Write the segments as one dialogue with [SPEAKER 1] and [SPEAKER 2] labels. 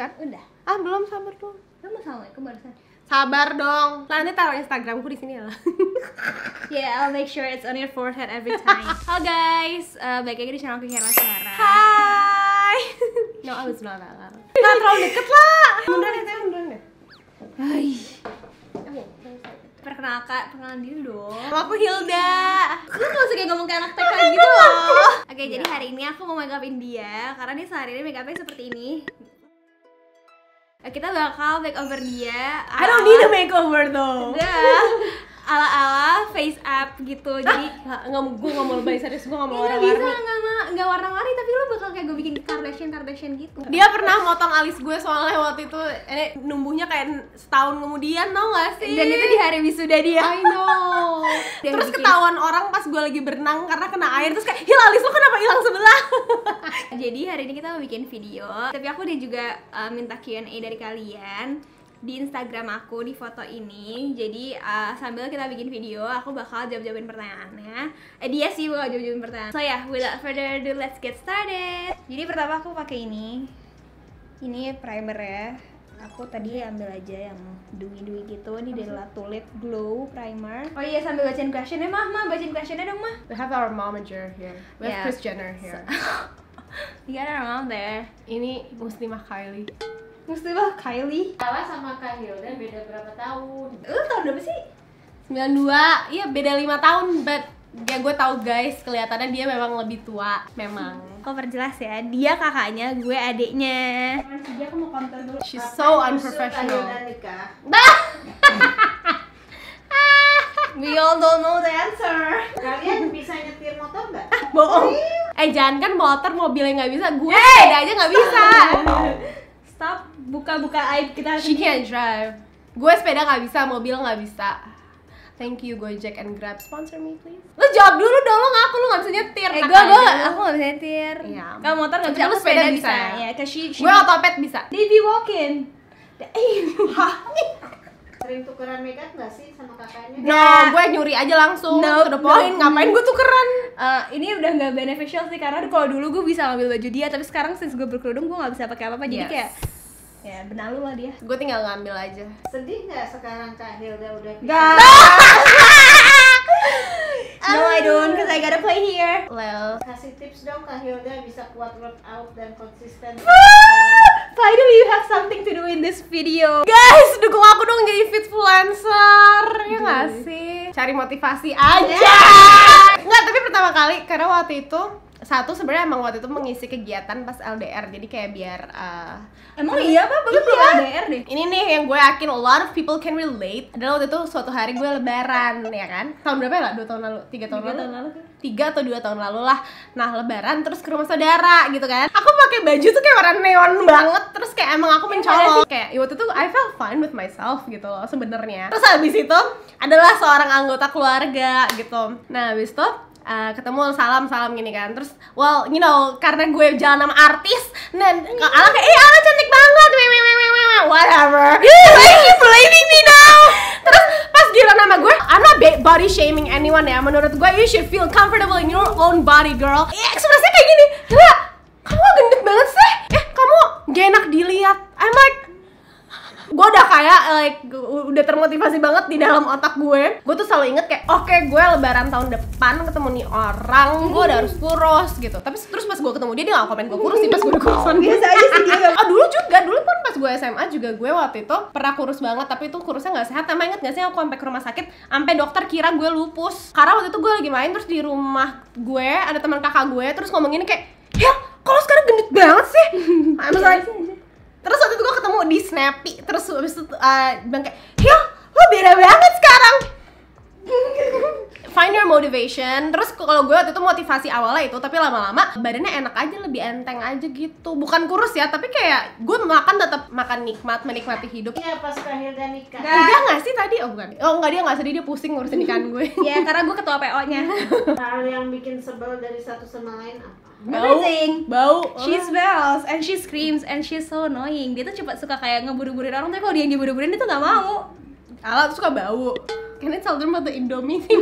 [SPEAKER 1] kan?
[SPEAKER 2] Udah.
[SPEAKER 1] Ah, belum, sabar dong.
[SPEAKER 2] Kamu assalamualaikum barusan.
[SPEAKER 1] Sabar dong. Lah, nanti taruh Instagramku di sini ya lah.
[SPEAKER 2] Yeah, I'll make sure it's on your forehead every time. Halo guys, balik lagi di channel aku Kira Suara.
[SPEAKER 1] Hai. No, I was not that loud. Nah, terlalu deket lah. Munduran deh.
[SPEAKER 2] Hai. Perkenalan diri dong.
[SPEAKER 1] Aku Hilda.
[SPEAKER 2] Lu gak usah kayak ngomong kayak anak TK gitu loh. Oke, jadi hari ini aku mau make upin dia karena dia sehari ini make upnya seperti ini. Kita bakal makeover dia.
[SPEAKER 1] I don't need a makeover though.
[SPEAKER 2] Udah. Ala-ala face up gitu. Jadi
[SPEAKER 1] gue gak mau lebay, serius gue gak mau
[SPEAKER 2] nggak
[SPEAKER 1] warna-warni.
[SPEAKER 2] bisa, nggak warna-warni, tapi lu bakal kayak gue bikin Kardashian gitu.
[SPEAKER 1] Dia pernah motong alis gue soalnya waktu itu numbuhnya kayak setahun kemudian, tau gak sih?
[SPEAKER 2] Dan itu di hari wisuda dia.
[SPEAKER 1] I know. Terus ketahuan orang pas gue lagi berenang karena kena air, terus kayak, Hil, alis lo kenapa hilang sebelah?
[SPEAKER 2] Jadi hari ini kita mau bikin video, tapi aku udah juga minta Q&A dari kalian di Instagram aku di foto ini. Jadi sambil kita bikin video, aku bakal jawab-jawabin pertanyaannya. Dia sih bakal jawab-jawabin pertanyaan. So ya, without further ado, let's get started. Jadi pertama aku pakai ini. Ini primer ya. Aku tadi ambil aja yang dewy-dewy gitu. Ini dari La Tulip Glow Primer. Oh iya, sambil bacain questionnya, Mah bacain questionnya dong, Mah.
[SPEAKER 1] We have our momager here. We have
[SPEAKER 2] Yeah.
[SPEAKER 1] Kris Jenner here.
[SPEAKER 2] You got our mom there.
[SPEAKER 1] Ini Muslimah Kylie.
[SPEAKER 2] Muslimah Kylie.
[SPEAKER 3] Salah sama Kak Hilda beda berapa tahun?
[SPEAKER 2] Lu tahun berapa sih?
[SPEAKER 1] 92, iya beda 5 tahun, but ya gue tahu guys, kelihatannya dia memang lebih tua, memang.
[SPEAKER 2] Kau perjelas ya, dia kakaknya, gue adiknya.
[SPEAKER 3] Dia aku mau konten dulu.
[SPEAKER 1] She's so unprofessional.
[SPEAKER 3] Nikah.
[SPEAKER 2] We all don't know the answer.
[SPEAKER 3] Kalian bisa nyetir motor nggak?
[SPEAKER 1] Bohong. Jangan kan motor, mobilnya nggak bisa, gue sepeda aja nggak bisa.
[SPEAKER 2] Stop, buka-buka aib kita.
[SPEAKER 1] She can't drive. Gue sepeda nggak bisa, mobil nggak bisa. Thank you Gojek and Grab, sponsor me please. Lu jawab dulu dong, lo ngaku lu nggak bisa nyetir.
[SPEAKER 2] Aku nggak bisa nyetir.
[SPEAKER 1] Iya.
[SPEAKER 2] Kalau motor nggak bisa,
[SPEAKER 1] Tapi
[SPEAKER 2] aku
[SPEAKER 1] lu sepeda
[SPEAKER 2] sepeda
[SPEAKER 1] bisa.
[SPEAKER 2] bisa. Ya, cause she
[SPEAKER 1] Gue otopet bisa.
[SPEAKER 2] They be walking.
[SPEAKER 3] Sering tukeran makeup nggak sih sama kakaknya?
[SPEAKER 1] No, gue nyuri aja langsung.
[SPEAKER 2] No,
[SPEAKER 1] To the point,
[SPEAKER 2] no.
[SPEAKER 1] ngapain gue tukeran?
[SPEAKER 2] Ini udah nggak beneficial sih, karena kalau dulu gue bisa ngambil baju dia, tapi sekarang since gue berkerudung gue nggak bisa pakai apa-apa. Jadi
[SPEAKER 1] Yes.
[SPEAKER 2] kayak ya benalu lah dia.
[SPEAKER 1] Gue tinggal ngambil aja.
[SPEAKER 3] Sedih nggak sekarang Kak Hilda udah pisah?
[SPEAKER 2] Gak. No, I don't, cause I gotta play here.
[SPEAKER 1] Lel.
[SPEAKER 3] Kasih tips dong Kak Hilda bisa kuat workout dan konsisten.
[SPEAKER 2] Finally you have something to do in this video.
[SPEAKER 1] Guys, dukung aku dong jadi fitfluencer. Ya nggak sih? Cari motivasi aja. Nggak, tapi pertama kali karena waktu itu sebenarnya emang waktu itu mengisi kegiatan pas LDR, jadi kayak biar
[SPEAKER 2] Emang iya apa? Belum LDR deh.
[SPEAKER 1] ini nih yang gue yakin a lot of people can relate adalah waktu itu suatu hari gue lebaran, ya kan? Tahun berapa ya lah? 2 tahun lalu? 3 tahun lalu? 3 atau 2 tahun lalu lah. Nah, lebaran terus ke rumah saudara gitu kan. Aku pakai baju tuh kayak warna neon banget, terus kayak emang aku mencolok. Kayak waktu itu I felt fine with myself gitu loh sebenarnya. Terus habis itu adalah seorang anggota keluarga gitu. Nah, habis itu ketemu salam gini kan, terus well you know karena gue jalan sama artis, dan Ala kayak Ala cantik banget, whatever, why you blaming me now? Terus pas gila nama gue, I'm not body shaming anyone ya, menurut gue you should feel comfortable in your own body girl. Ekspresinya kayak gini, Hila, kamu gendut banget sih, kamu gak enak dilihat. I'm like, gue udah kayak udah termotivasi banget di dalam otak gue. Gue tuh selalu inget kayak oke, gue lebaran tahun depan ketemu nih orang, gue udah harus kurus gitu. Tapi terus pas gue ketemu dia gak komen gue kurus sih pas gue kurusan.
[SPEAKER 2] Biasa aja sih dia.
[SPEAKER 1] Dulu pun pas gue SMA juga gue waktu itu pernah kurus banget, tapi itu kurusnya gak sehat. Emang inget gak sih aku sampai ke rumah sakit, sampai dokter kira gue lupus. Karena waktu itu gue lagi main, terus di rumah gue ada teman kakak gue, terus ngomong gini kayak, ya kalau sekarang gendut banget sih. Terus waktu itu gue ketemu di Snappy, terus habis itu bilang kayak, ya lo beda banget sekarang. Find your motivation. Terus kalau gue waktu itu motivasi awalnya itu, tapi lama-lama badannya enak aja, lebih enteng aja gitu. Bukan kurus ya, tapi kayak gue tetap makan nikmat, menikmati hidup.
[SPEAKER 3] Iya pas Kak Hilda nikah.
[SPEAKER 1] Enggak nggak sih tadi? Oh bukan. Oh enggak, dia nggak sedih, dia pusing ngurusin nikahan gue.
[SPEAKER 2] Ya karena gue ketua PO-nya.
[SPEAKER 3] Hal yang bikin sebel dari satu sama lain apa?
[SPEAKER 2] Everything.
[SPEAKER 1] Bau.
[SPEAKER 2] She smells and she screams and she's so annoying. Dia tuh cepat suka kayak ngeburu-buruin orang, tapi kalau dia yang diburu-buruin dia tuh gak mau.
[SPEAKER 1] Ala tuh suka bau. Can I tell them about the Indomie thing?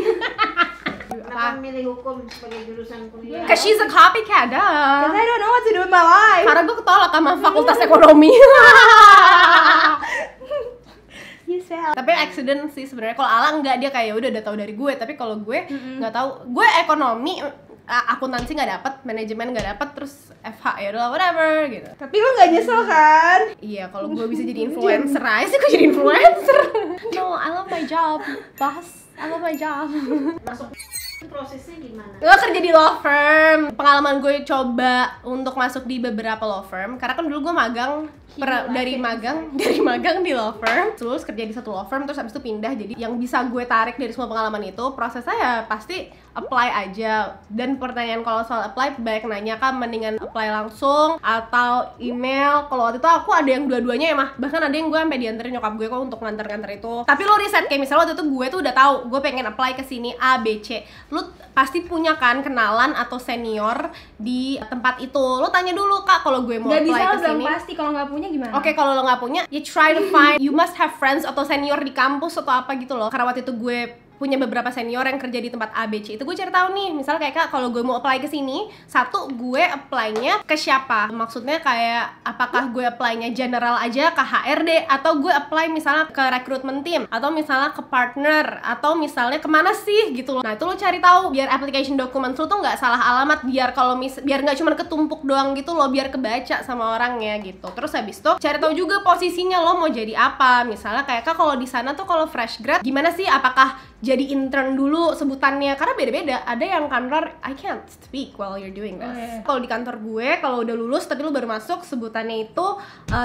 [SPEAKER 3] Kenapa memilih hukum sebagai jurusan kuliah?
[SPEAKER 1] Cause she's a copycat, dah.
[SPEAKER 2] Cause I don't know what to do with my life.
[SPEAKER 1] Karena gue ketolak sama fakultas ekonomi.
[SPEAKER 2] You fail.
[SPEAKER 1] Tapi accident sih sebenarnya. Kalau Ala enggak, dia kayak udah tahu dari gue. Tapi kalau gue nggak tahu. Gue ekonomi, akuntansi nggak dapet, manajemen nggak dapet, terus FH ya udah whatever gitu.
[SPEAKER 2] Tapi lu nggak nyesel kan?
[SPEAKER 1] Iya, kalau gue bisa jadi influencer aja sih, gue jadi influencer. No, I love my job, boss. I love my job.
[SPEAKER 3] Masuk prosesnya gimana?
[SPEAKER 1] Gue kerja di law firm. Pengalaman gue coba untuk masuk di beberapa law firm. Karena kan dulu gue magang dari magang di law firm, terus kerja di satu law firm, terus habis itu pindah. Jadi yang bisa gue tarik dari semua pengalaman itu, prosesnya ya pasti apply aja. Dan pertanyaan kalau soal apply, banyak nanya kan mendingan apply langsung atau email. Kalau waktu itu aku ada yang dua-duanya ya mah, bahkan ada yang gue sampai dianterin nyokap gue kok untuk nganter-nganter itu. Tapi lo riset, kayak misalnya waktu itu gue tuh udah tahu gue pengen apply ke sini A, B, C. Lu pasti punya kan kenalan atau senior di tempat itu. Lo tanya dulu, Kak, kalau gue mau apply ke sini.
[SPEAKER 2] Pasti, kalau nggak punya gimana?
[SPEAKER 1] Oke, kalau lo nggak punya, you try to find, you must have friends atau senior di kampus atau apa gitu loh. Karena waktu itu gue punya beberapa senior yang kerja di tempat ABC. Itu gue cari tahu nih, misal kayak Kak, kalau gue mau apply ke sini, satu, gue apply-nya ke siapa? Maksudnya kayak apakah gue apply-nya general aja ke HRD, atau gue apply misalnya ke recruitment team, atau misalnya ke partner, atau misalnya kemana sih gitu loh. Nah, itu lo cari tahu biar application documents lo tuh nggak salah alamat, biar kalau biar nggak cuma ketumpuk doang gitu loh, biar kebaca sama orangnya gitu. Terus habis itu cari tahu juga posisinya lo mau jadi apa. Misalnya kayak Kak, kalau di sana tuh kalau fresh grad gimana sih? Apakah jadi intern dulu sebutannya, karena beda-beda. Ada yang kantor I can't speak while you're doing this. Kalau di kantor gue, kalau udah lulus tapi lu baru masuk, sebutannya itu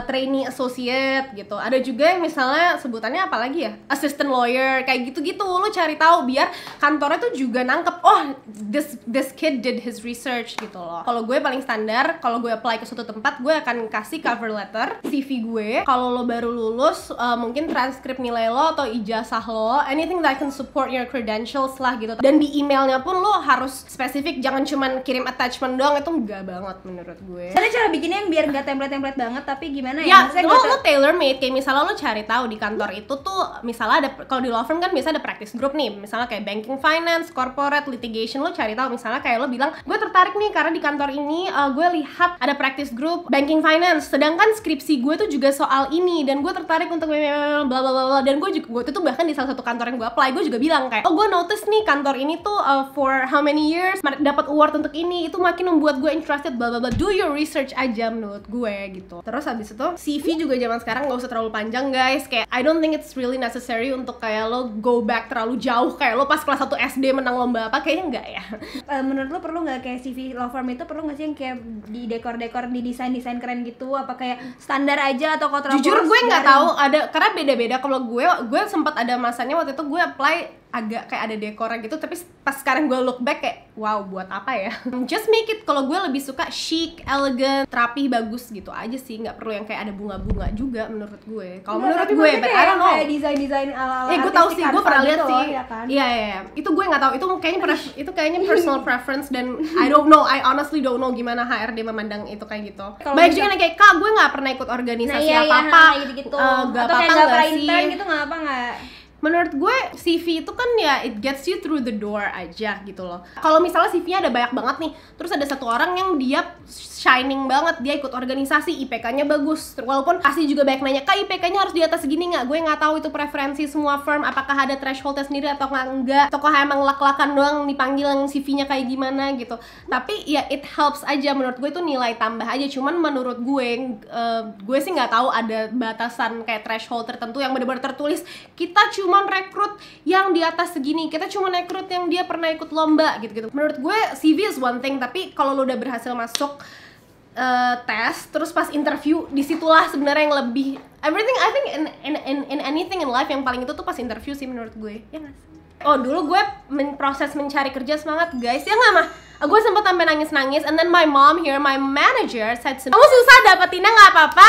[SPEAKER 1] trainee associate gitu. Ada juga yang misalnya sebutannya apa lagi ya, assistant lawyer, kayak gitu-gitu. Lu cari tahu biar kantornya tuh juga nangkep, oh this kid did his research gitu loh. Kalau gue paling standar, kalau gue apply ke suatu tempat, gue akan kasih cover letter, CV gue. Kalau lo baru lulus, mungkin transkrip nilai lo atau ijazah lo, anything that can support your credentials lah gitu. Dan di emailnya pun lo harus spesifik, jangan cuman kirim attachment doang, itu enggak banget menurut gue.
[SPEAKER 2] Ada cara bikinnya yang biar nggak template banget, tapi gimana
[SPEAKER 1] ya?
[SPEAKER 2] Ya,
[SPEAKER 1] lo tailor made. Kayak misalnya lo cari tahu di kantor itu tuh, misalnya ada, kalau di law firm kan biasa ada practice group nih, misalnya kayak banking, finance, corporate, litigation. Lo cari tahu, misalnya kayak lo bilang, gue tertarik nih karena di kantor ini gue lihat ada practice group banking, finance, sedangkan skripsi gue tuh juga soal ini, dan gue tertarik untuk bla bla bla. Dan gue tuh bahkan di salah satu kantor yang gue apply, gue juga bilang kayak, oh gue notice nih kantor ini tuh for how many years dapat award untuk ini, itu makin membuat gue interested, bla bla bla. Do your research aja menurut gue gitu. Terus habis itu CV juga zaman sekarang nggak usah terlalu panjang guys. Kayak I don't think it's really necessary untuk kayak lo go back terlalu jauh, kayak lo pas kelas 1 SD menang lomba apa, kayaknya enggak ya.
[SPEAKER 2] Menurut lo perlu nggak kayak CV law firm itu, perlu nggak sih yang kayak di dekor di desain keren gitu, apa kayak standar aja atau kalau
[SPEAKER 1] jujur gue nggak tahu, ada karena beda-beda. Kalau gue sempat ada masanya waktu itu gue apply agak kayak ada dekornya gitu, tapi pas sekarang gue look back kayak wow, buat apa ya. Just make it, kalau gue lebih suka chic, elegant, rapi, bagus gitu aja sih, nggak perlu yang kayak ada bunga-bunga juga menurut gue. Kalau menurut gue, but I don't know.
[SPEAKER 2] Kayak desain ala-ala
[SPEAKER 1] gue tahu sih, gue pernah lihat
[SPEAKER 2] gitu
[SPEAKER 1] sih.
[SPEAKER 2] Ya kan?
[SPEAKER 1] Iya. Itu gue nggak tahu, itu kayaknya personal preference, dan I don't know, I honestly don't know gimana HRD memandang itu kayak gitu. Banyak juga yang kayak, Kak, gue nggak pernah ikut organisasi apa-apa,
[SPEAKER 2] gitu-gitu.
[SPEAKER 1] Gak
[SPEAKER 2] atau kayak nggak pernah intern gitu, nggak?
[SPEAKER 1] Menurut gue CV itu kan ya it gets you through the door aja gitu loh. Kalau misalnya CV-nya ada banyak banget nih, terus ada satu orang yang dia shining banget, dia ikut organisasi, IPK-nya bagus, walaupun pasti juga banyak nanya, Kak, IPK-nya harus di atas segini nggak? Gue nggak tahu itu preferensi semua firm, apakah ada threshold-nya sendiri atau nggak, atau kok emang lak-lakan doang dipanggil yang CV-nya kayak gimana gitu. Tapi ya it helps aja, menurut gue itu nilai tambah aja. Cuman menurut gue sih nggak tahu ada batasan kayak threshold tertentu yang benar-benar tertulis kita cuman rekrut yang di atas segini, kita cuman rekrut yang dia pernah ikut lomba gitu-gitu. Menurut gue CV is one thing, tapi kalau lo udah berhasil masuk tes, terus pas interview, disitulah sebenarnya yang lebih everything. I think in anything in life yang paling itu tuh pas interview sih menurut gue, ya nggak sih? Oh, dulu gue proses mencari kerja semangat guys, ya nggak mah? Gue sempet sampai nangis-nangis, and then my mom here, my manager said, kamu susah dapetinnya nggak apa-apa,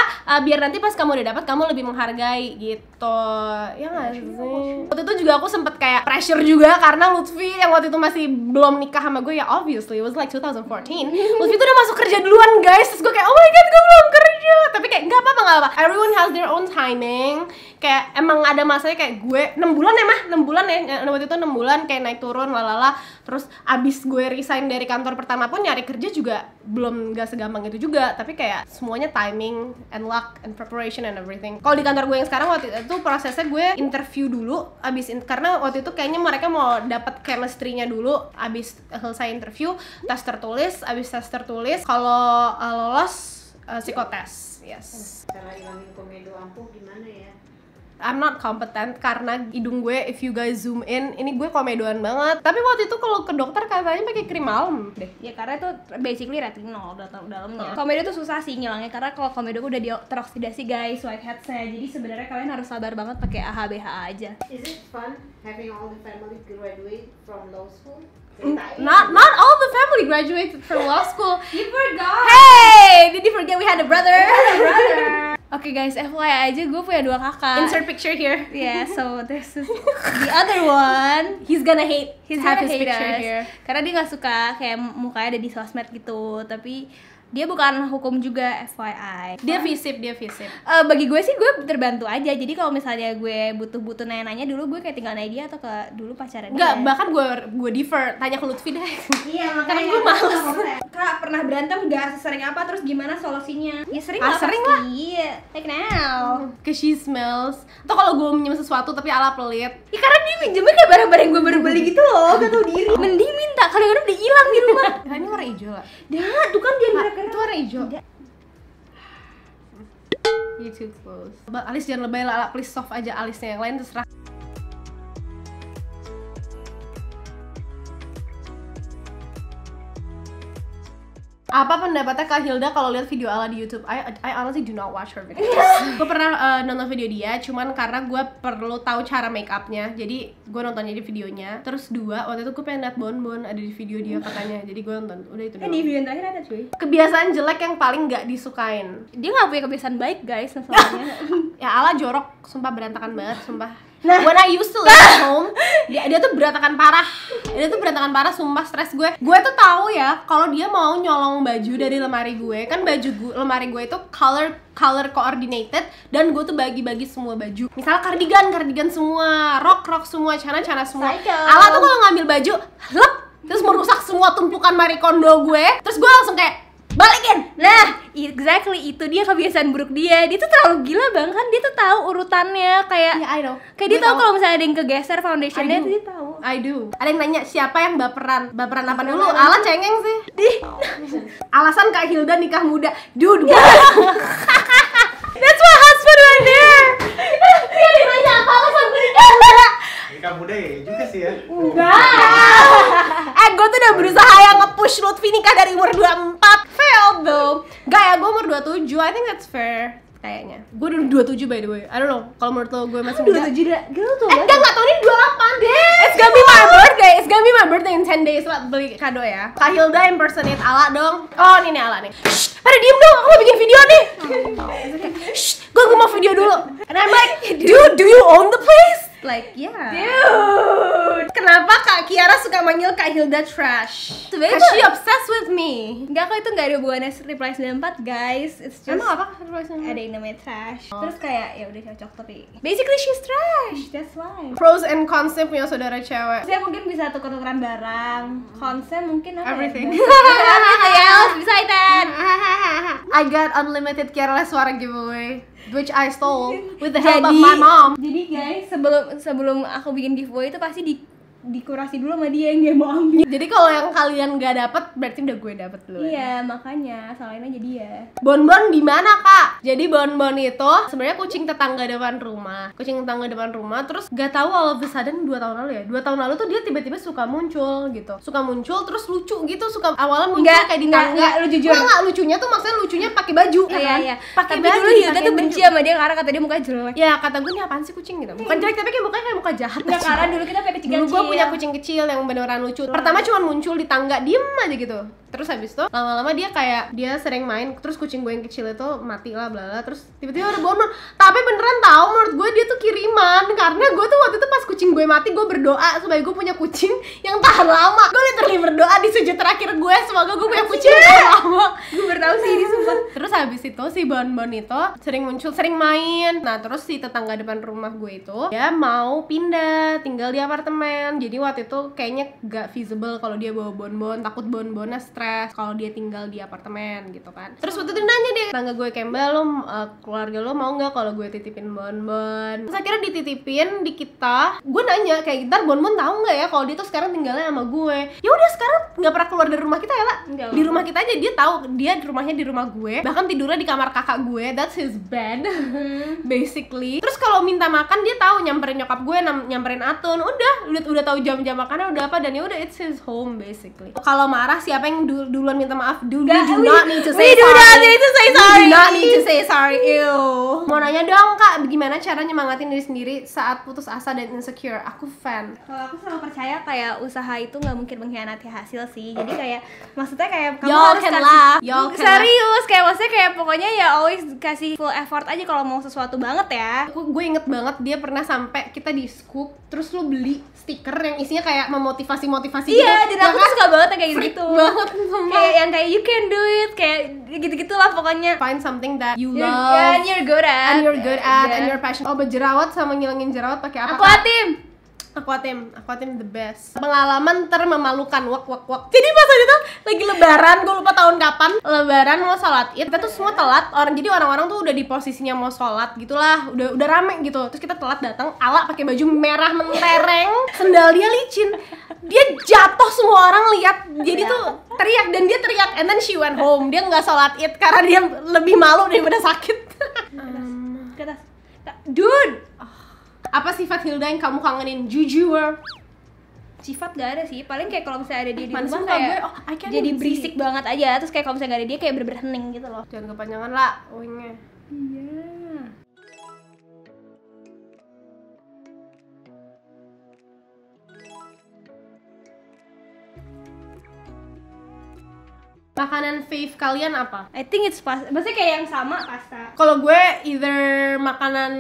[SPEAKER 1] biar nanti pas kamu udah dapet kamu lebih menghargai gitu, ya nggak sih? Waktu itu juga aku sempet kayak pressure juga karena Lutfi yang waktu itu masih belum nikah sama gue, ya obviously it was like 2014. Lutfi tuh udah masuk kerja duluan guys, terus gue kayak oh my god, gue belum kerja. video. Tapi kayak nggak apa-apa. Everyone has their own timing. Kayak emang ada masanya kayak gue 6 bulan ya mah, 6 bulan ya. Waktu itu 6 bulan kayak naik turun lalala. Terus abis gue resign dari kantor pertama pun nyari kerja juga belum gak segampang itu juga. Tapi kayak semuanya timing and luck and preparation and everything. Kalau di kantor gue yang sekarang waktu itu prosesnya gue interview dulu karena waktu itu kayaknya mereka mau dapat chemistry-nya dulu. Abis selesai interview, tes tertulis, abis tes tertulis kalau lolos psikotes. Yes.
[SPEAKER 3] Cara hilangin komedo ampuh gimana ya?
[SPEAKER 1] I'm not competent karena hidung gue, if you guys zoom in, ini gue komedoan banget. Tapi waktu itu kalau ke dokter katanya pakai krim malam deh.
[SPEAKER 2] Ya karena itu basically retinol dalamnya. Komedo tuh susah sih ngilangnya karena kalau komedo udah teroksidasi guys whiteheads-nya. Jadi sebenarnya kalian harus sabar banget pakai AHBH aja.
[SPEAKER 3] Is it fun having all the family graduate from law school?
[SPEAKER 1] Not all the family graduated from law school.
[SPEAKER 2] You forgot.
[SPEAKER 1] Hey, did you forget we had a brother?
[SPEAKER 2] Oke guys, FYI aja gue punya 2 kakak.
[SPEAKER 1] Insert picture here.
[SPEAKER 2] Yeah, so this is the other one.
[SPEAKER 1] He's gonna hate
[SPEAKER 2] He's
[SPEAKER 1] to have
[SPEAKER 2] gonna
[SPEAKER 1] his
[SPEAKER 2] hate
[SPEAKER 1] picture
[SPEAKER 2] us.
[SPEAKER 1] here.
[SPEAKER 2] Karena dia nggak suka kayak mukanya ada di sosmed gitu. Tapi dia bukan hukum juga, FYI.
[SPEAKER 1] Dia visip.
[SPEAKER 2] Bagi gue sih gue terbantu aja. Jadi kalau misalnya gue butuh nanya-nanya dulu, gue kayak tinggal nanya dia atau ke dulu pacaran
[SPEAKER 1] Enggak,
[SPEAKER 2] dia.
[SPEAKER 1] bahkan gue defer, tanya ke Lutfi deh.
[SPEAKER 3] Iya,
[SPEAKER 1] Karena gue males.
[SPEAKER 2] Kak, pernah berantem gak? Sering apa? Terus gimana solusinya? Ya sering
[SPEAKER 1] Ah,
[SPEAKER 2] lah
[SPEAKER 1] sering
[SPEAKER 2] pasti. Like now.
[SPEAKER 1] Cause she smells. Atau kalau gue minjem sesuatu tapi ala pelit.
[SPEAKER 2] Ya karena dia minjemnya kayak barang-barang gue baru beli gitu loh, gak tau diri. Mending minta, kadang-kadang udah hilang di rumah.
[SPEAKER 1] Ya, ini warna hijau lah.
[SPEAKER 2] Dah, tuh kan dia
[SPEAKER 1] Itu warna hijau. You too close. Alis jangan lebay lah, please soft aja alisnya. Yang lain terserah. Apa pendapatnya Kak Hilda kalau lihat video Ala di YouTube? I honestly do not watch her videos. Gue pernah nonton video dia, cuman karena gue perlu tahu cara make upnya, jadi gue nontonnya di videonya. Terus 2, waktu itu gue pengen liat bonbon ada di video dia katanya, jadi gue nonton. Udah itu doang.
[SPEAKER 2] di video yang terakhir ada cuy.
[SPEAKER 1] Kebiasaan jelek yang paling nggak disukain.
[SPEAKER 2] Dia gak punya kebiasaan baik guys masalahnya.
[SPEAKER 1] Ya Ala jorok, sumpah berantakan banget, sumpah. When I used to live at home, dia tuh berantakan parah. Dia tuh berantakan parah, sumpah stres gue. Gue tuh tahu ya, kalau dia mau nyolong baju dari lemari gue, kan lemari gue itu color coordinated, dan gue tuh bagi-bagi semua baju. Misalnya kardigan semua, rok semua, celana semua. Ala tuh kalau ngambil baju, lep, terus merusak semua tumpukan Marie Kondo gue. Terus gue langsung kayak balikin.
[SPEAKER 2] Nah, exactly itu dia kebiasaan buruk dia. Dia tuh terlalu gila bang kan, dia tuh tahu urutannya kayak.
[SPEAKER 1] Yeah, I know.
[SPEAKER 2] Kayak dia tahu kalau misalnya ada yang kegeser foundationnya, dia tahu.
[SPEAKER 1] I do. Ada yang nanya siapa yang baperan apa dulu? Ala cengeng sih. Alasan Kak Hilda nikah muda. Dude, that's my husband right there. Dia nanya apa alasan gue nikah muda?
[SPEAKER 4] Nikah muda ya juga sih ya.
[SPEAKER 1] Gue tuh udah berusaha yang nge-push Lutfi nikah dari umur 24. Failed though. Gak ya, gue umur 27. I think that's fair. Kayaknya. Gue udah 27 by the way. I don't know. Kalau menurut lo gue masih muda.
[SPEAKER 2] 27 dah. Gila tuh.
[SPEAKER 1] Enggak tahun ini 28 deh. It's gonna be my birthday. It's gonna be my birthday in 10 days. Lah beli kado ya. Kak Hilda impersonate Ala dong. Oh, ini nih Ala nih. Shh, pada diem dong. Aku mau bikin video nih. Shh, gue mau video dulu. And I'm like, dude, do you own the place?
[SPEAKER 2] Like, yeah.
[SPEAKER 1] Dude, kenapa Kak Kiara suka manggil Kak Hilda trash?
[SPEAKER 2] Sebenarnya
[SPEAKER 1] Cause she obsessed with me.
[SPEAKER 2] Enggak kok, itu gak ada hubungannya reply 94 guys. It's just
[SPEAKER 1] Emang apa?
[SPEAKER 2] ada yang namanya trash. Terus kayak ya udah cocok tapi basically she's trash. That's why.
[SPEAKER 1] Pros and consnya punya saudara cewek.
[SPEAKER 2] Saya mungkin bisa tuker-tukeran barang. Konsep mungkin apa
[SPEAKER 1] Everything.
[SPEAKER 2] ya? Everything else besides that.
[SPEAKER 1] I got unlimited careless suara giveaway, which I stole with the help of my mom.
[SPEAKER 2] Jadi guys, sebelum aku bikin giveaway itu pasti dikurasi dulu sama dia yang dia mau ambil.
[SPEAKER 1] Jadi kalau yang kalian gak dapet, berarti udah gue dapet dulu.
[SPEAKER 2] Iya, makanya salahin aja dia.
[SPEAKER 1] Bonbon di mana Kak? Jadi bonbon itu sebenarnya kucing tetangga depan rumah. Terus gak tahu all of a sudden 2 tahun lalu ya. 2 tahun lalu tuh dia tiba-tiba suka muncul gitu. Terus lucu gitu, awalnya muncul kayak di tangga.
[SPEAKER 2] Enggak, lu jujur.
[SPEAKER 1] Enggak, lucunya tuh maksudnya lucunya pakai baju.
[SPEAKER 2] Iya.
[SPEAKER 1] Pakai
[SPEAKER 2] Tapi
[SPEAKER 1] baju.
[SPEAKER 2] dulu Hilda tuh benci sama dia karena kata dia mukanya jelek.
[SPEAKER 1] Ya kata gue, ini apaan sih kucing gitu. Bukan jelek tapi kayak mukanya kayak muka jahat.
[SPEAKER 2] Enggak, karena dulu kita pakai kucing
[SPEAKER 1] Dulu
[SPEAKER 2] kecil.
[SPEAKER 1] gue punya kucing kecil yang beneran lucu. Pertama cuma muncul di tangga, diem aja gitu. Terus habis itu lama-lama dia sering main. Terus kucing gue yang kecil itu mati lah terus tiba-tiba ada bonbon. Tapi beneran tahu menurut gue dia tuh kiriman. Karena gue tuh waktu itu pas kucing gue mati, gue berdoa supaya gue punya kucing yang tahan lama. Gue literally berdoa di sujud terakhir gue, semoga gue punya kucing yang tahan lama.
[SPEAKER 2] Gue baru tahu sih ini sumpah.
[SPEAKER 1] Terus habis itu si Bonbon itu sering muncul, sering main. Nah terus si tetangga depan rumah gue itu dia mau pindah tinggal di apartemen. Jadi waktu itu kayaknya gak feasible kalau dia bawa Bonbon, takut Bonbonnya stres kalau dia tinggal di apartemen gitu kan. Terus waktu itu nanya deh tetangga gue, Kemba, lo keluarga lo mau nggak kalau gue titipin Bonbon? Terus akhirnya dititipin di kita. Gue nanya kayak, ntar Bonbon tahu nggak ya kalau dia tuh sekarang tinggalnya sama gue? Ya udah, sekarang nggak pernah keluar dari rumah kita ya lah. Di rumah kita aja dia tahu, dia rumahnya di rumah gue, bahkan tidurnya di kamar kakak gue, that's his bed. Basically. Terus kalau minta makan dia tahu nyamperin nyokap gue, nyamperin Atun, udah tahu jam-jam makannya udah apa, dan ya udah, it's his home basically. Kalau marah siapa yang duluan minta maaf? We do not need to say sorry. Ew. Mau nanya dong Kak, gimana cara nyemangatin diri sendiri saat putus asa dan insecure? Aku fan.
[SPEAKER 2] Kalau aku selalu percaya kayak usaha itu nggak mungkin mengkhianati hasil sih. Jadi kayak maksudnya kayak kamu harus kasih serius, kayak maksudnya kayak pokoknya ya always kasih full effort aja kalau mau sesuatu banget ya.
[SPEAKER 1] Gue inget banget dia pernah sampai kita di Scoop, terus lu beli stiker yang isinya kayak memotivasi
[SPEAKER 2] Iya,
[SPEAKER 1] gitu.
[SPEAKER 2] dan aku tuh suka banget yang kayak gitu.
[SPEAKER 1] Banget
[SPEAKER 2] Kayak yang kayak you can do it, kayak gitu-gitulah pokoknya.
[SPEAKER 1] Find something that you love
[SPEAKER 2] and you're good at
[SPEAKER 1] and you're passionate. Oh, berjerawat sama ngilangin jerawat pakai apa? Aquatim the best. Pengalaman termemalukan, wak. Jadi pas itu lagi lebaran, gue lupa tahun kapan. Lebaran mau sholat Id, kita tuh semua telat. Jadi orang-orang tuh udah di posisinya mau sholat gitulah, udah rame gitu. Terus kita telat datang, Ala pakai baju merah mentereng, sendal dia licin. Dia jatuh, semua orang lihat. Jadi tuh teriak, dan dia teriak, and then she went home. Dia nggak sholat Id karena dia lebih malu daripada sakit.
[SPEAKER 2] Dude,
[SPEAKER 1] apa sifat Hilda yang kamu kangenin? Jujur.
[SPEAKER 2] sifat gak ada sih, paling kayak kalau misalnya ada dia di
[SPEAKER 1] Langsung
[SPEAKER 2] rumah kayak
[SPEAKER 1] gue,
[SPEAKER 2] jadi berisik banget aja, terus kayak kalau misalnya gak ada dia kayak bener-bener hening gitu loh.
[SPEAKER 1] Jangan kepanjangan lah wingnya.
[SPEAKER 2] Iya.
[SPEAKER 1] Makanan fave kalian apa?
[SPEAKER 2] I think it's pasta, maksudnya kayak yang sama pasta.
[SPEAKER 1] Kalau gue either makanan,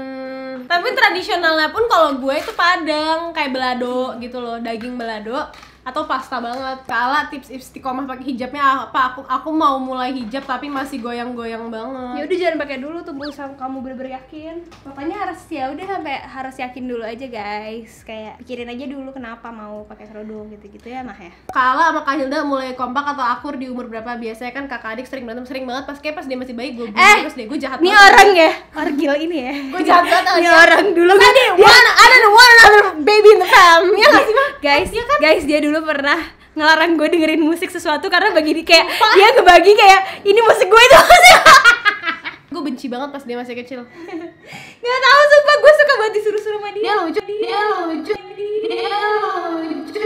[SPEAKER 1] tapi tradisionalnya pun kalau gue itu Padang, kayak belado gitu loh, daging belado atau pasta banget. Kala tips istiqomah pakai hijabnya apa? Aku mau mulai hijab tapi masih goyang-goyang banget.
[SPEAKER 2] Ya udah jangan pakai dulu, tunggu sampai kamu bener-bener yakin. Pokoknya harus ya udah sampai harus yakin dulu aja guys. Kayak pikirin aja dulu kenapa mau pakai kerudung gitu-gitu ya, nah ya.
[SPEAKER 1] Kala sama Kak Hilda mulai kompak atau akur di umur berapa? Biasanya kan kakak adik sering berantem, sering banget pas dia masih baik, gue terus deh, gue jahat
[SPEAKER 2] banget. Ini orang ya, orgil ini ya.
[SPEAKER 1] Gue jahat banget.
[SPEAKER 2] Ini orang dulu kan
[SPEAKER 1] I don't want another baby in the fam. Ya nggak sih, Mah?
[SPEAKER 2] Guys, dia dulu pernah ngelarang gue dengerin musik sesuatu karena bagi kayak dia ngebagi kayak ini musik gue itu sih.
[SPEAKER 1] Gue benci banget pas dia masih kecil.
[SPEAKER 2] Nggak tahu, sumpah gue suka banget disuruh-suruh sama dia.
[SPEAKER 1] Dia lucu.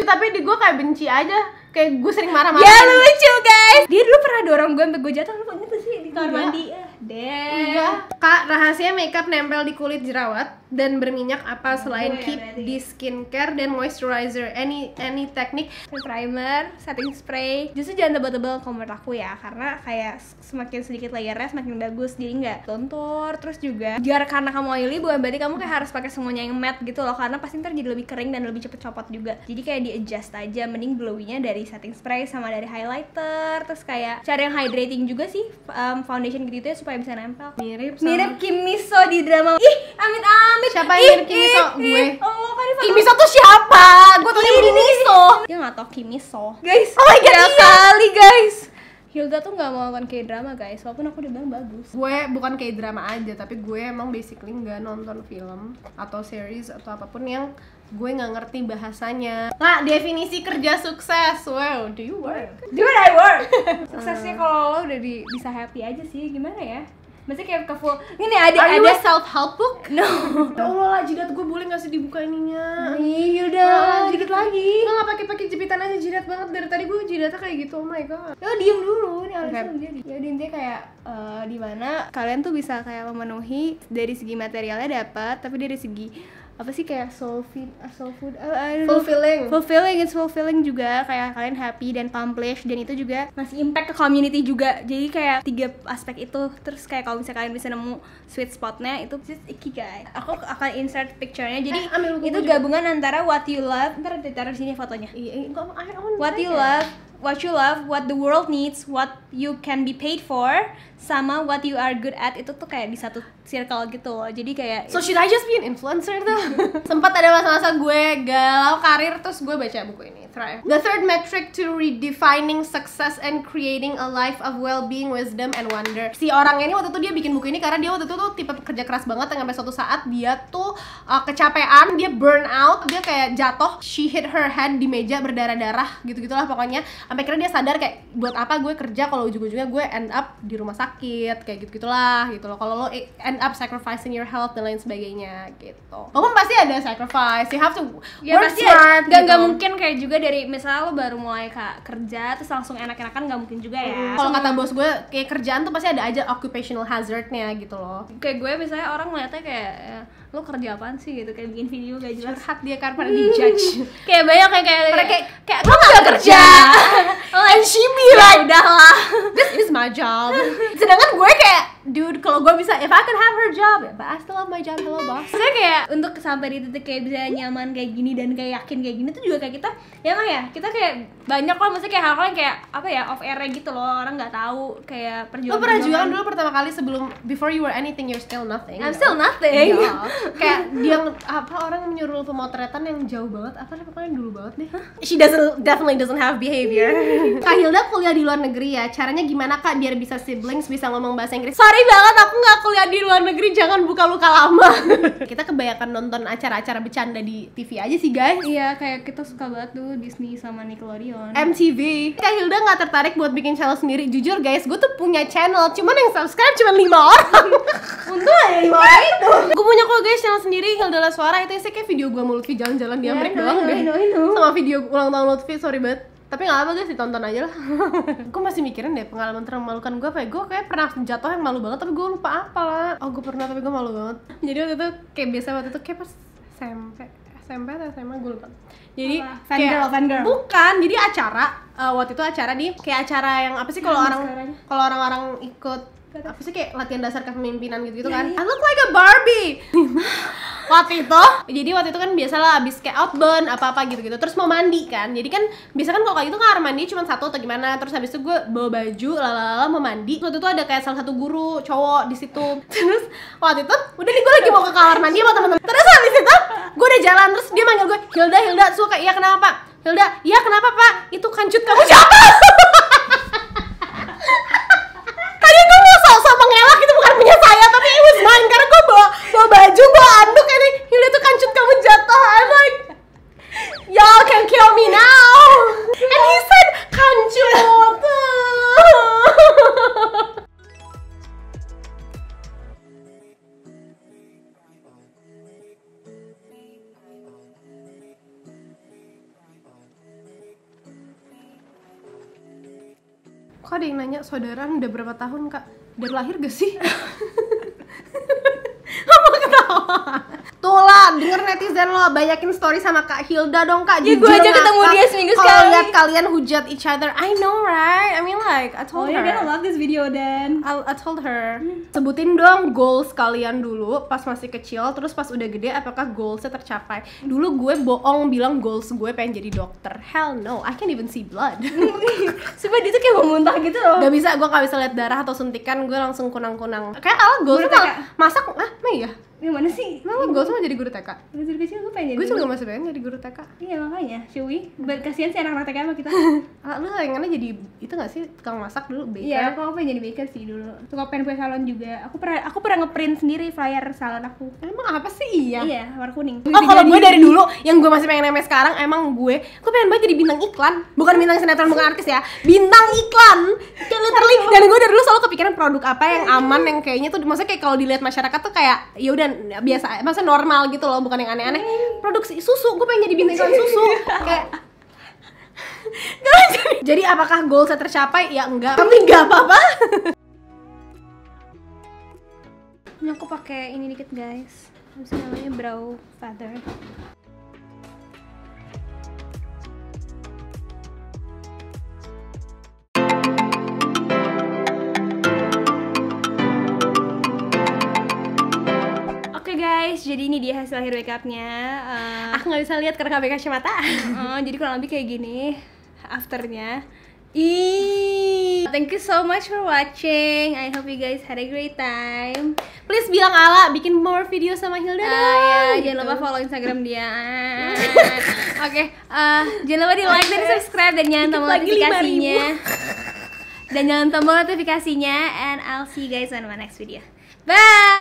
[SPEAKER 1] Tapi di gue kayak benci aja. Kayak gue sering marah-marah.
[SPEAKER 2] Ya lucu guys. Dia dulu pernah dorong gue sampai gue jatuh, lu inget sih di kamar mandi.
[SPEAKER 1] Iya. Kak, rahasia makeup nempel di kulit jerawat dan berminyak apa selain keep di skincare dan moisturizer? Any teknik?
[SPEAKER 2] Primer, setting spray. Justru jangan tebal-tebal kalau menurut aku ya, karena kayak semakin sedikit layernya semakin bagus, jadi nggak lontor. Terus juga biar karena kamu oily bukan berarti kamu kayak harus pakai semuanya yang matte gitu loh, karena pasti ntar jadi lebih kering dan lebih cepet copot juga. Jadi kayak di adjust aja, mending glowy-nya dari setting spray sama dari highlighter. Terus kayak cari yang hydrating juga sih, foundation gitu ya supaya bisa nempel.
[SPEAKER 1] Mirip
[SPEAKER 2] Kim Miso di drama. Ih, amit-amit.
[SPEAKER 1] Siapa yang mirip Kim Miso? Gue.
[SPEAKER 2] Oh, kan
[SPEAKER 1] Kim Miso tuh siapa? Gue tuh Kim Miso.
[SPEAKER 2] Dia nggak tau Kim Miso. Guys,
[SPEAKER 1] oh my god,
[SPEAKER 2] ya kali guys. Hilda tuh nggak mau nonton K-drama guys, walaupun aku udah bilang bagus.
[SPEAKER 1] Gue bukan kayak drama aja, tapi gue emang basically nggak nonton film atau series atau apapun yang gue nggak ngerti bahasanya. Nah, definisi kerja sukses. Wow, do you work?
[SPEAKER 2] Do I work? Suksesnya kalau lo udah bisa happy aja sih, gimana ya? Maksudnya kayak ke full. Ini ada
[SPEAKER 1] self-help book?
[SPEAKER 2] No.
[SPEAKER 1] Ya Allah lah, jidat gue boleh nggak sih dibuka ininya?
[SPEAKER 2] Ih, udah dikit lagi.
[SPEAKER 1] Gue nggak pakai jepitan aja, jidat banget dari tadi gue jidatnya kayak gitu. Oh my god.
[SPEAKER 2] Yo diem dulu, ini harus jadi. Ya intinya kayak di mana kalian tuh bisa kayak memenuhi dari segi materialnya dapat, tapi dari segi apa sih kayak soul food, it's fulfilling juga, kayak kalian happy dan accomplished, dan itu juga ngasih impact ke community juga. Jadi kayak 3 aspek itu. Terus kayak kalau misalnya kalian bisa nemu sweet spotnya, itu just ikigai. Aku akan insert picture-nya. Jadi itu gabungan antara what you love, ntar ditaruh sini fotonya. What you love, what the world needs, what you can be paid for, sama what you are good at. Itu tuh kayak di satu circle gitu loh. Jadi kayak
[SPEAKER 1] so should I just be an influencer tuh? Sempat ada masa-masa gue galau karir, terus gue baca buku ini, Thrive. The third metric to redefining success and creating a life of well-being, wisdom, and wonder. Si orang ini waktu itu dia bikin buku ini karena dia waktu itu tuh tipe pekerja keras banget, yang sampai suatu saat dia tuh kecapean, dia burn out, dia kayak jatuh, she hit her head di meja berdarah-darah gitu-gitulah pokoknya. Sampai akhirnya dia sadar kayak buat apa gue kerja kalau ujung-ujungnya gue end up di rumah sakit kayak gitu-gitulah gitu loh. Kalau lo end up sacrificing your health dan lain sebagainya gitu. Walaupun pasti ada sacrifice, you have to work smart.
[SPEAKER 2] Gak mungkin kayak juga dari misalnya lo baru mulai kerja terus langsung enak-enakan, gak mungkin juga ya.
[SPEAKER 1] Kalau kata bos gue kayak kerjaan tuh pasti ada aja occupational hazardnya gitu loh.
[SPEAKER 2] Kayak gue misalnya orang ngeliatnya kayak lo kerja apaan sih gitu, kayak bikin video gak jelas.
[SPEAKER 1] Curhat dia kan pada dijudge.
[SPEAKER 2] Kayak banyak kayak
[SPEAKER 1] lo gak kerja. And she be like,
[SPEAKER 2] udahlah,
[SPEAKER 1] this is my job. Sedangkan gue kayak, dude, kalau gue bisa, if I could have her job, but I still love my job, hello boss.
[SPEAKER 2] Maksudnya kayak untuk sampai di titik kayak bisa nyaman kayak gini dan kayak yakin kayak gini tuh juga kayak kita, ya mah ya, kita kayak banyak lah, maksudnya kayak hal-hal yang kayak apa ya, off air gitu loh, orang nggak tahu kayak perjuangan.
[SPEAKER 1] Lo pernah jualan dulu pertama kali sebelum, before you were anything, you're still nothing.
[SPEAKER 2] I'm still nothing.
[SPEAKER 1] Yeah. Kayak dia apa, orang menyuruh pemotretan yang jauh banget, apa nih pokoknya dulu banget deh. She definitely doesn't have behavior. Kak Hilda kuliah di luar negeri ya, caranya gimana Kak biar bisa siblings bisa ngomong bahasa Inggris? Sorry banget, aku nggak kuliah di luar negeri, jangan buka luka lama. Kita kebanyakan nonton acara-acara bercanda di TV aja sih guys.
[SPEAKER 2] Iya, kayak kita suka banget tuh Disney sama Nickelodeon,
[SPEAKER 1] MTV. Kak Hilda nggak tertarik buat bikin channel sendiri? Jujur guys, gue tuh punya channel, cuman yang subscribe cuma 5 orang. Untung aja 5 orang itu. Gue punya kok guys channel sendiri, Hilda Laswara. Itu sih kayak video gue mau Lutfi jalan-jalan di Amerika doang deh. Sama video ulang tahun Lutfi, sorry banget. Tapi nggak apa guys, ditonton aja lah. Gue masih mikirin deh pengalaman termemalukan gue apa ya. Gue kayak pernah jatuh yang malu banget, tapi gue lupa apa lah. Oh gue pernah, tapi gue malu banget. Jadi waktu itu kayak biasa, waktu itu kayak pas SMP atau SMA gue lupa. Jadi
[SPEAKER 2] fangirl.
[SPEAKER 1] Bukan, jadi acara waktu itu acara di kayak acara yang apa sih, kalau orang-orang ikut apa sih kayak latihan dasar kepemimpinan gitu kan. I look like a Barbie. Waktu itu kan biasalah abis kayak outbound apa-apa gitu-gitu, terus mau mandi kan. Jadi kan biasa kan kalau kayak gitu kan kamar mandi cuma satu atau gimana. Terus habis itu gue bawa baju lalala mau mandi. Waktu itu ada kayak salah satu guru cowok di situ. Terus waktu itu udah nih gue lagi mau ke kamar mandi sama temen-temen. Terus habis itu gue udah jalan, terus dia manggil gue, Hilda, suka. Iya kenapa? Hilda, iya kenapa Pak? Itu kancut kamu jatuh. Tadi gue mau sok-sok mengelak, itu bukan punya saya, tapi it was mine karena gue bawa baju, bawa anduk, ini Hilda itu kancut kamu jatuh. I'm like, y'all can kill me now. And he said kancut. Kok ada yang nanya, saudaraan udah berapa tahun Kak? Dari lahir gak sih? Apa ketawa? Tuh lah, denger netizen lo, banyakin story sama Kak Hilda dong Kak.
[SPEAKER 2] Ya gue aja ketemu dia seminggu sekali.
[SPEAKER 1] Kalau lihat kalian hujat each other, I know right? I mean like, I told her.
[SPEAKER 2] You're gonna love this video then.
[SPEAKER 1] I told her. Sebutin dong goals kalian dulu pas masih kecil, terus pas udah gede apakah goalsnya tercapai? Dulu gue bohong bilang goals gue pengen jadi dokter. Hell no, I can't even see blood.
[SPEAKER 2] Sumpah dia tuh kayak mau muntah gitu loh.
[SPEAKER 1] Gak bisa, gue gak bisa lihat darah atau suntikan, gue langsung kunang-kunang. Kayak goalsnya malah masak, Mei ya?
[SPEAKER 2] Yang mana sih?
[SPEAKER 1] Malah gue sama jadi guru TK.
[SPEAKER 2] Dari kecil gue pengen jadi.
[SPEAKER 1] Gue juga masih pengen jadi guru TK.
[SPEAKER 2] Iya makanya, Shui. Kasihan sih anak-anak TK sama kita.
[SPEAKER 1] Lu pengennya jadi itu nggak sih, tukang masak dulu, baker?
[SPEAKER 2] Iya, aku pengen jadi baker sih dulu. Suka pengen punya salon juga. Aku pernah ngeprint sendiri flyer salon aku.
[SPEAKER 1] Emang apa sih?
[SPEAKER 2] Iya, warna kuning.
[SPEAKER 1] Oh kalau gue dari dulu, yang gue masih pengen sampai sekarang, emang gue pengen banget jadi bintang iklan. Bukan bintang sinetron, bukan artis ya, bintang iklan. Kayak literally. Dan gue dari dulu selalu kepikiran produk apa yang aman, yang kayaknya tuh, maksudnya kayak kalau dilihat masyarakat tuh kayak ya udah biasa, maksudnya normal gitu loh, bukan yang aneh-aneh. Produksi susu, gue pengen jadi bintang iklan susu. Kayak jadi apakah goalsnya tercapai? Ya enggak, tapi enggak apa-apa.
[SPEAKER 2] Ini aku pakai ini dikit guys. Bisa namanya brow feather. Oke guys, jadi ini dia hasil akhir makeupnya.
[SPEAKER 1] Aku nggak bisa lihat karena nggak pakai kacamata.
[SPEAKER 2] Jadi kurang lebih kayak gini afternya. Thank you so much for watching. I hope you guys had a great time.
[SPEAKER 1] Please bilang Ala bikin more video sama Hilda dong.
[SPEAKER 2] Jangan lupa follow Instagram dia. Oke, jangan lupa di like dan subscribe dan nyalain tombol
[SPEAKER 1] lagi
[SPEAKER 2] notifikasinya. Dan nyalain tombol notifikasinya. And I'll see you guys on my next video. Bye.